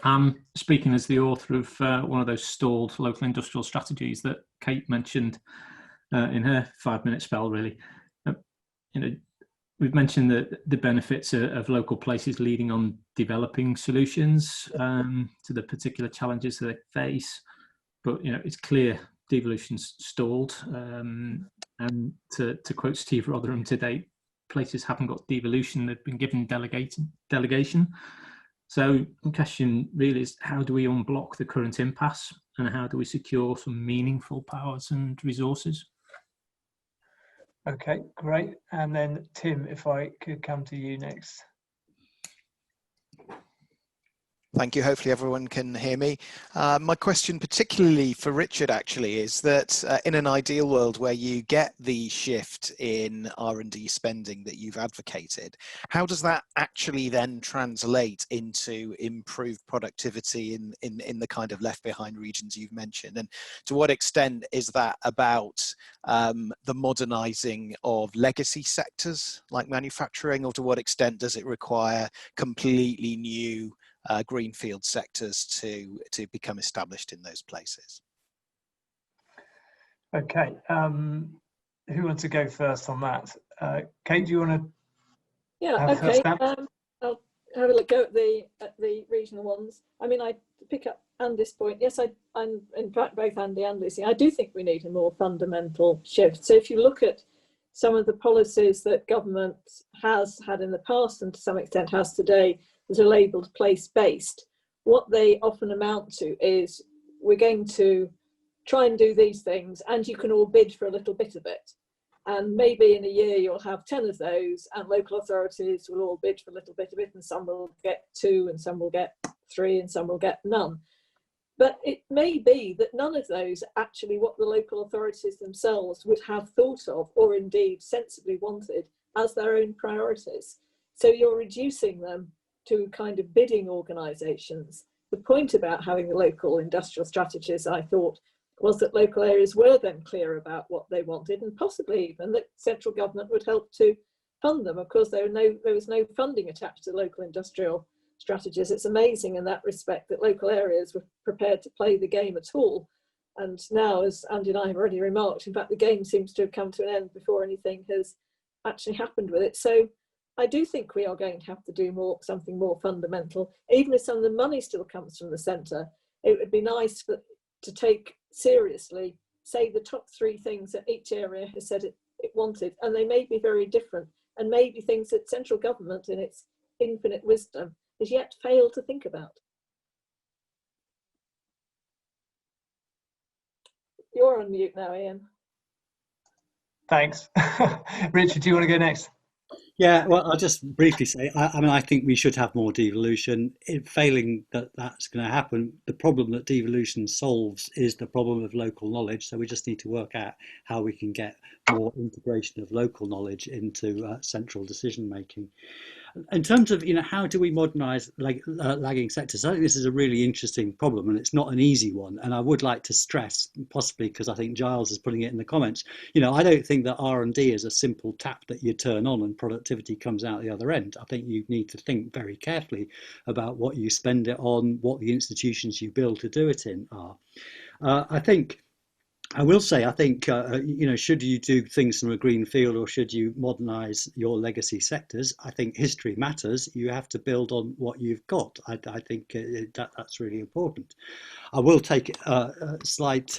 I: I'm speaking as the author of one of those stalled local industrial strategies that Kate mentioned in her 5-minute spell, really. We've mentioned the benefits of local places leading on developing solutions to the particular challenges that they face. But, it's clear devolution's stalled. And to quote Steve Rotherham today, places haven't got devolution, they've been given delegation. So the question really is, how do we unblock the current impasse, and how do we secure some meaningful powers and resources?
A: Okay, great. And then Tim, if I could come to you next.
J: Thank you. Hopefully everyone can hear me. My question particularly for Richard actually is that in an ideal world where you get the shift in R&D spending that you've advocated, how does that actually then translate into improved productivity in the kind of left behind regions you've mentioned? And to what extent is that about the modernizing of legacy sectors like manufacturing, or to what extent does it require completely new greenfield sectors to become established in those places?
A: Okay, who wants to go first on that? Kate, do you want to?
B: Yeah, okay. I'll have a go at the regional ones. I mean, I pick up Andy's point. Yes, I'm in fact both Andy and Lucy. I do think we need a more fundamental shift. So if you look at some of the policies that government has had in the past, and to some extent has today, that are labelled place-based, what they often amount to is, we're going to try and do these things and you can all bid for a little bit of it. And maybe in a year you'll have 10 of those, and local authorities will all bid for a little bit of it, and some will get 2 and some will get 3 and some will get none. But it may be that none of those are actually what the local authorities themselves would have thought of, or indeed sensibly wanted, as their own priorities. So you're reducing them to kind of bidding organisations. The point about having the local industrial strategies, I thought, was that local areas were then clear about what they wanted, and possibly even that central government would help to fund them. Of course, there was no funding attached to local industrial strategies. It's amazing in that respect that local areas were prepared to play the game at all. And now, as Andy and I have already remarked, in fact, the game seems to have come to an end before anything has actually happened with it. So I do think we are going to have to do something more fundamental. Even if some of the money still comes from the centre, it would be nice to take seriously, say, the top 3 things that each area has said it wanted, and they may be very different, and maybe things that central government in its infinite wisdom has yet failed to think about. You're on mute now, Ian.
A: Thanks. Richard, do you want to go next?
C: Yeah, well, I'll just briefly say, I mean, I think we should have more devolution. Failing that that's going to happen, the problem that devolution solves is the problem of local knowledge. So we just need to work out how we can get more integration of local knowledge into central decision making. In terms of, how do we modernize lagging sectors? I think this is a really interesting problem, and it's not an easy one. And I would like to stress, possibly because I think Giles is putting it in the comments, I don't think that R&D is a simple tap that you turn on and productivity comes out the other end. I think you need to think very carefully about what you spend it on, what the institutions you build to do it in are. I will say, I think, should you do things from a green field or should you modernise your legacy sectors? I think history matters. You have to build on what you've got. I think that's really important. I will take a slight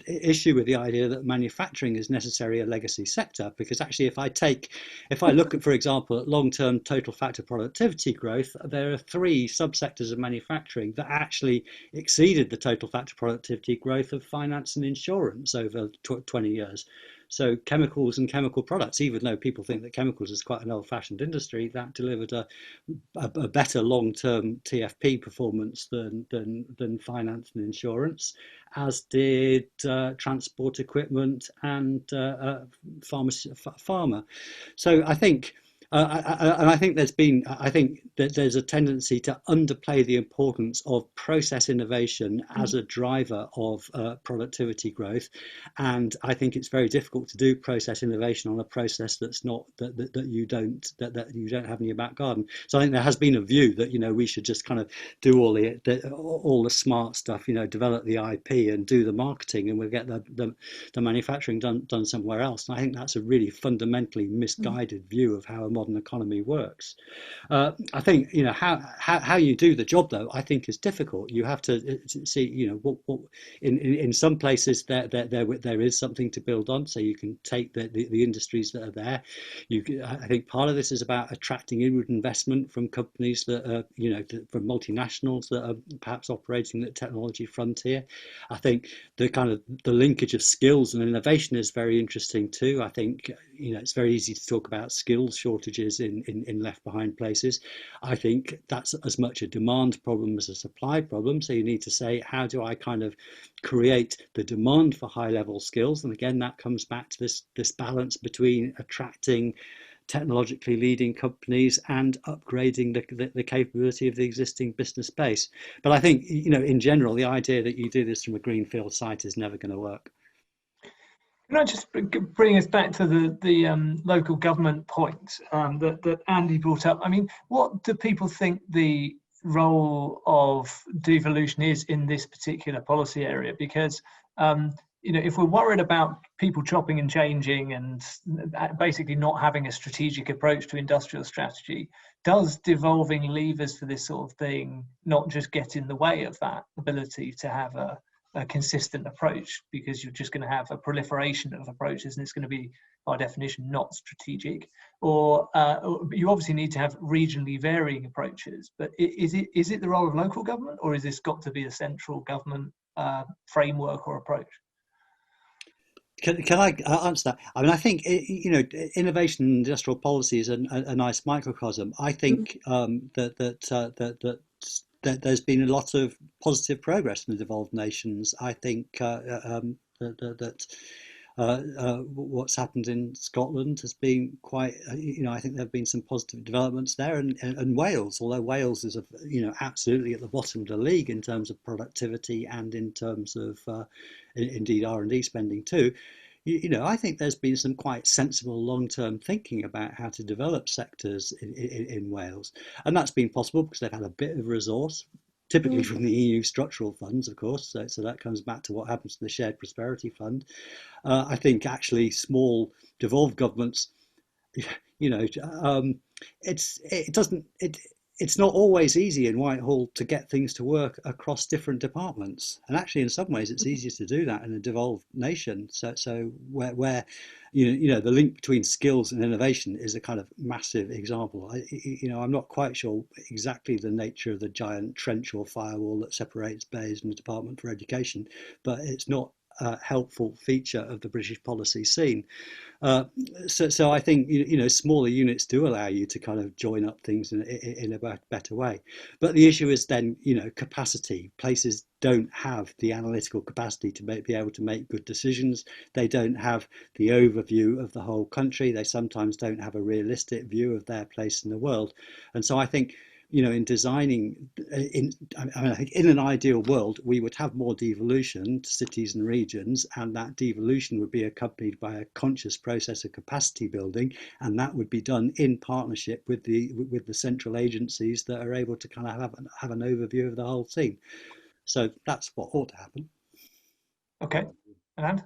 C: issue with the idea that manufacturing is necessarily a legacy sector, because actually if I look at, for example, at long-term total factor productivity growth, there are 3 subsectors of manufacturing that actually exceeded the total factor productivity growth of finance and insurance over 20 years. So chemicals and chemical products, even though people think that chemicals is quite an old-fashioned industry, that delivered a better long-term TFP performance than finance and insurance, as did transport equipment and pharma. So I think. And I think there's a tendency to underplay the importance of process innovation as a driver of productivity growth, and I think it's very difficult to do process innovation on a process that's not that you don't have in your back garden. So I think there has been a view that we should just kind of do all the smart stuff, develop the IP and do the marketing, and we'll get the manufacturing done somewhere else. And I think that's a really fundamentally misguided view of how a modern economy works. I think how you do the job, though, I think is difficult. You have to see what in some places there is something to build on, so you can take the industries that are there. I think part of this is about attracting inward investment from companies that are from multinationals that are perhaps operating at technology frontier. I think the linkage of skills and innovation is very interesting too. I think it's very easy to talk about skills shortages in left behind places. I think that's as much a demand problem as a supply problem. So you need to say, how do I kind of create the demand for high level skills? And again, that comes back to this balance between attracting technologically leading companies and upgrading the capability of the existing business base. But I think, in general, the idea that you do this from a greenfield site is never going to work.
A: Can I just bring us back to the local government point that Andy brought up? I mean, what do people think the role of devolution is in this particular policy area? Because if we're worried about people chopping and changing and basically not having a strategic approach to industrial strategy, does devolving levers for this sort of thing not just get in the way of that ability to have a consistent approach, because you're just going to have a proliferation of approaches and it's going to be by definition not strategic? Or you obviously need to have regionally varying approaches, but is it the role of local government, or is this got to be a central government framework or approach?
C: Can I answer that? I mean, I think innovation and industrial policy is a nice microcosm. I think that there's been a lot of positive progress in the devolved nations. I think what's happened in Scotland has been quite, I think there have been some positive developments there, and Wales, although Wales is, absolutely at the bottom of the league in terms of productivity and in terms of indeed R&D spending too. I think there's been some quite sensible long-term thinking about how to develop sectors in Wales. And that's been possible because they've had a bit of resource, typically from the EU structural funds, of course. So that comes back to what happens to the Shared Prosperity Fund. I think actually small devolved governments, it's not always easy in Whitehall to get things to work across different departments. And actually, in some ways, it's easier to do that in a devolved nation. So where the link between skills and innovation is a kind of massive example. I'm not quite sure exactly the nature of the giant trench or firewall that separates Bays and the Department for Education, but it's not helpful feature of the British policy scene. So I think smaller units do allow you to kind of join up things in a better way. But the issue is then capacity. Places don't have the analytical capacity to be able to make good decisions. They don't have the overview of the whole country. They sometimes don't have a realistic view of their place in the world. And so I think in designing, I think in an ideal world, we would have more devolution to cities and regions, and that devolution would be accompanied by a conscious process of capacity building, and that would be done in partnership with the central agencies that are able to kind of have an overview of the whole scene. So that's what ought to happen.
A: Okay, Anand?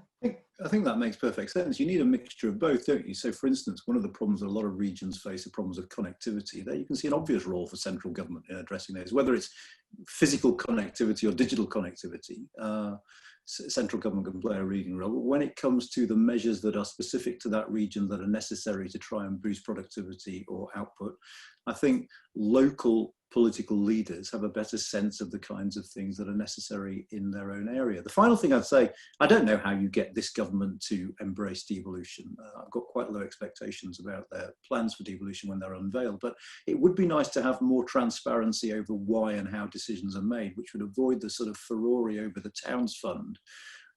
D: I think that makes perfect sense. You need a mixture of both, don't you? So, for instance, one of the problems that a lot of regions face are problems of connectivity. There you can see an obvious role for central government in addressing those, whether it's physical connectivity or digital connectivity. Central government can play a leading role. But when it comes to the measures that are specific to that region that are necessary to try and boost productivity or output, I think local political leaders have a better sense of the kinds of things that are necessary in their own area. The final thing I'd say, I don't know how you get this government to embrace devolution. I've got quite low expectations about their plans for devolution when they're unveiled, but it would be nice to have more transparency over why and how decisions are made, which would avoid the sort of furore over the Towns Fund,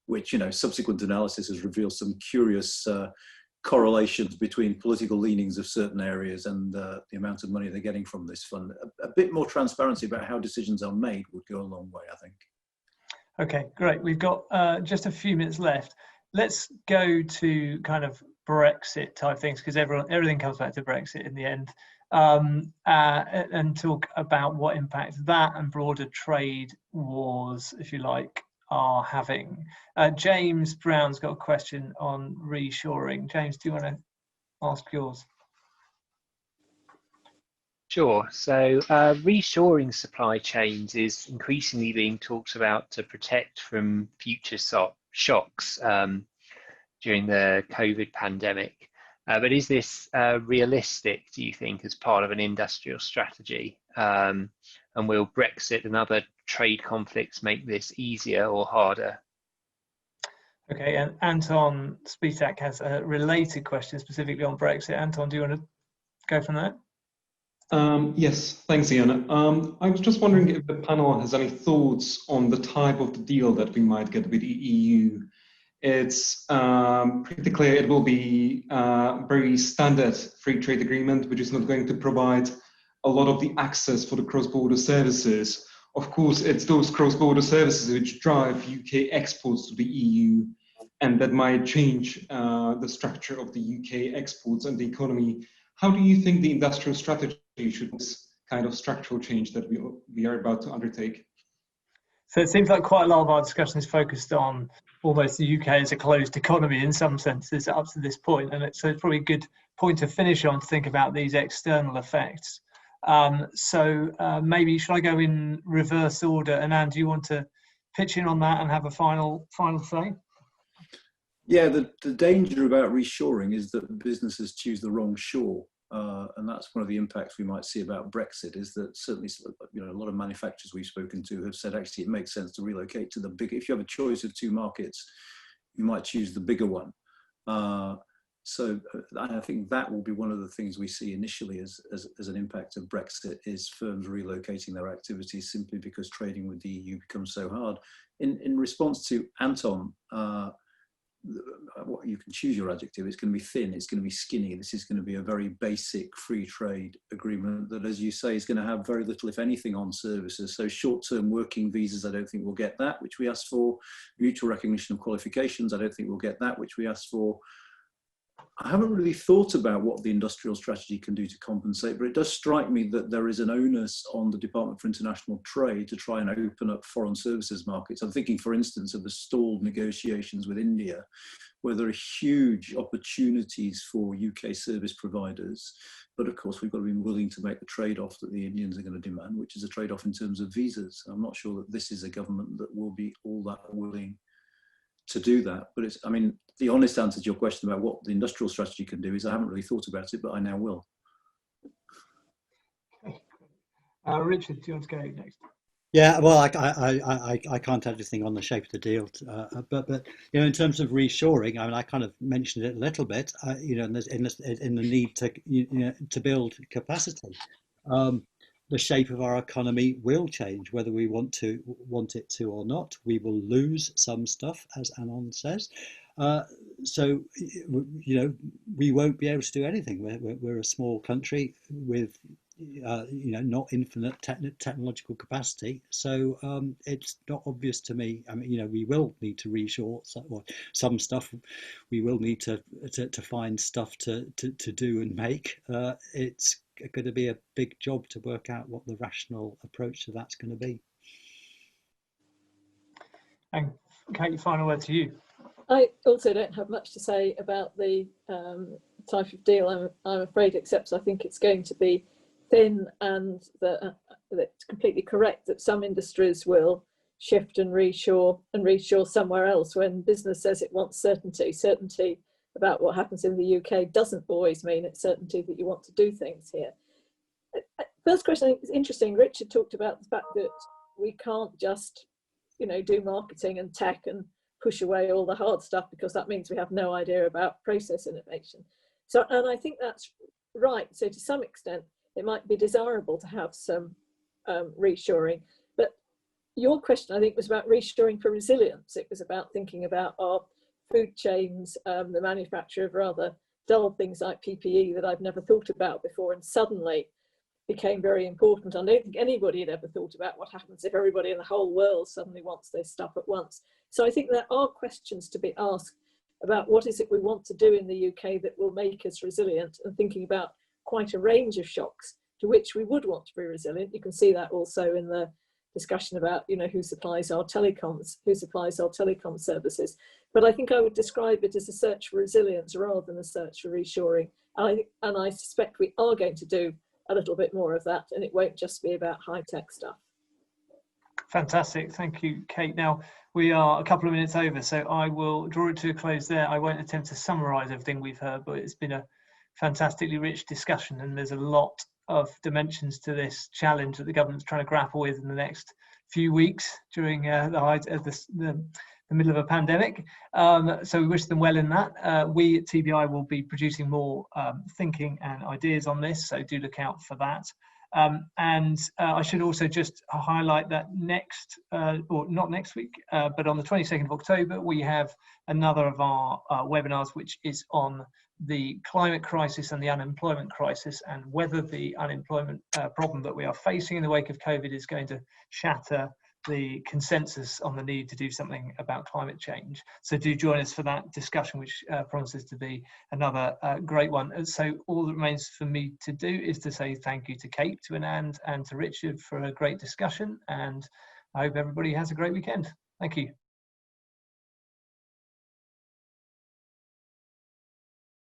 D: which, subsequent analysis has revealed some curious correlations between political leanings of certain areas and the amount of money they're getting from this fund. A bit more transparency about how decisions are made would go a long way, I think. Okay, great. We've got just a few minutes left. Let's go to kind of Brexit type things, because everything comes back to Brexit in the end, and talk about what impact that and broader trade wars, if you like, are having. James Brown's got a question on reshoring. James, do you want to ask yours?
K: Sure. So reshoring supply chains is increasingly being talked about to protect from future shocks during the COVID pandemic. But is this realistic, do you think, as part of an industrial strategy? And will Brexit and other trade conflicts make this easier or harder?
A: Okay, and Anton Spitak has a related question specifically on Brexit. Anton, do you want to go from there?
L: Yes, thanks, Ian. I was just wondering if the panel has any thoughts on the type of the deal that we might get with the EU. It's pretty clear it will be a very standard free trade agreement, which is not going to provide a lot of the access for the cross-border services. Of course, it's those cross-border services which drive UK exports to the EU, and that might change the structure of the UK exports and the economy. How do you think the industrial strategy should this kind of structural change that we are about to undertake?
A: So it seems like quite a lot of our discussion is focused on almost the UK as a closed economy in some senses up to this point, and so it's probably a good point to finish on to think about these external effects. Maybe should I go in reverse order? Anand, do you want to pitch in on that and have a final say? Yeah, the danger about reshoring is that businesses choose the wrong shore. And that's one of the impacts we might see about Brexit, is that certainly a lot of manufacturers we've spoken to have said actually it makes sense to relocate to the big. If you have a choice of two markets, you might choose the bigger one. So I think that will be one of the things we see initially as an impact of Brexit, is firms relocating their activities simply because trading with the EU becomes so hard. In response to Anton, you can choose your adjective. It's going to be thin, it's going to be skinny. This is going to be a very basic free trade agreement that, as you say, is going to have very little, if anything, on services. So short-term working visas, I don't think we'll get that, which we asked for. Mutual recognition of qualifications, I don't think we'll get that, which we asked for. I haven't really thought about what the industrial strategy can do to compensate, but it does strike me that there is an onus on the Department for International Trade to try and open up foreign services markets. I'm thinking, for instance, of the stalled negotiations with India, where there are huge opportunities for UK service providers. But of course, we've got to be willing to make the trade-off that the Indians are going to demand, which is a trade-off in terms of visas. I'm not sure that this is a government that will be all that willing to do that. But it's, I mean, the honest answer to your question about what the industrial strategy can do is I haven't really thought about it, but I now will. Okay. Richard, do you want to go next?
C: Yeah, well, I can't add anything on the shape of the deal, but you know, in terms of reshoring, I mean, I kind of mentioned it a little bit. You know, in the need to to build capacity. The shape of our economy will change, whether we want it to or not. We will lose some stuff, as Anand says. So you know, we won't be able to do anything. We're a small country with you know, not infinite technological capacity. So it's not obvious to me. I mean, you know, we will need to reshore some stuff. We will need to find stuff to do and make. It's going to be a big job to work out what the rational approach to that's going to be.
A: And Kate, final word to you.
B: I also don't have much to say about the type of deal, I'm afraid, except I think it's going to be thin, and that it's completely correct that some industries will shift and reshore somewhere else when business says it wants certainty. Certainty about what happens in the UK doesn't always mean it's certainty that you want to do things here. First question, I think is interesting. Richard talked about the fact that we can't just, you know, do marketing and tech and push away all the hard stuff, because that means we have no idea about process innovation. So, and I think that's right. So to some extent, it might be desirable to have some reshoring. But your question, I think, was about reshoring for resilience. It was about thinking about our food chains, the manufacture of rather dull things like PPE that I've never thought about before, and suddenly became very important. I don't think anybody had ever thought about what happens if everybody in the whole world suddenly wants this stuff at once. So I think there are questions to be asked about what is it we want to do in the UK that will make us resilient, and thinking about quite a range of shocks to which we would want to be resilient. You can see that also in the discussion about, you know, who supplies our telecoms services. But I think I would describe it as a search for resilience rather than a search for reshoring. And I suspect we are going to do a little bit more of that, and it won't just be about high-tech stuff.
A: Fantastic, thank you, Kate. Now we are a couple of minutes over, so I will draw it to a close there. I won't attempt to summarise everything we've heard, but it's been a fantastically rich discussion, and there's a lot of dimensions to this challenge that the government's trying to grapple with in the next few weeks during the height of the middle of a pandemic. So we wish them well in that. We at TBI will be producing more thinking and ideas on this, so do look out for that. And I should also just highlight that next, or not next week, but on the 22nd of October, we have another of our webinars, which is on the climate crisis and the unemployment crisis, and whether the unemployment problem that we are facing in the wake of COVID is going to shatter the consensus on the need to do something about climate change. So do join us for that discussion, which promises to be another great one. So all that remains for me to do is to say thank you to Kate, to Anand, and to Richard for a great discussion, and I hope everybody has a great weekend. Thank you.